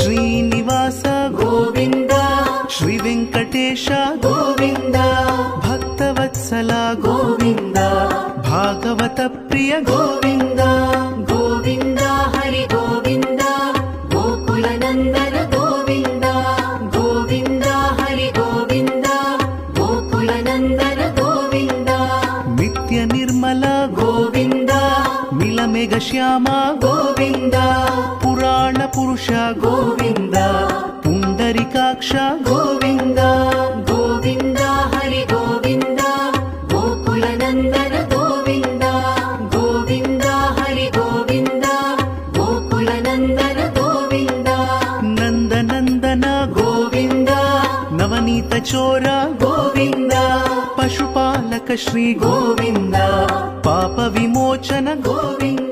ಶ್ರೀನಿವಾಸ ಗೋವಿಂದ ಶ್ರೀ ವೆಂಕಟೇಶ ಗೋವಿಂದ ಭಕ್ತವತ್ಸಲ ಗೋವಿಂದ ಭಾಗವತ ಪ್ರಿಯ ಗೋವಿಂದ ಗೋವಿಂದ ಹರಿ ಗೋವಿಂದ ಗೋಕುಲ ನಂದನ ಗೋವಿಂದ ಗೋವಿಂದ ಹರಿ ಗೋವಿಂದ ಗೋಕುಲ ನಂದನ ಗೋವಿಂದ ನಿತ್ಯ ನಿರ್ಮಲ ಗೋವಿಂದ ಮಿಲಮೆಘ ಶ್ಯಾಮ ಗೋವಿಂದ ಪುರಾಣ ಪುರುಷ ಗೋವಿಂದ ಪುಂಡರಿಕಾಕ್ಷ ಗೋವಿಂದ ಗೋವಿಂದ ಹರಿ ಗೋವಿಂದ ಗೋಕುಲ ನಂದನ ಗೋವಿಂದ ಗೋವಿಂದ ಹರಿ ಗೋವಿಂದ ಗೋಕುಲ ನಂದನ ಗೋವಿಂದ ನಂದನಂದನ ಗೋವಿಂದ ನವನೀತ ಚೋರ ಗೋವಿಂದ ಪಶುಪಾಲಕ ಶ್ರೀ ಗೋವಿಂದ ಪಾಪ ವಿಮೋಚನ ಗೋವಿಂದ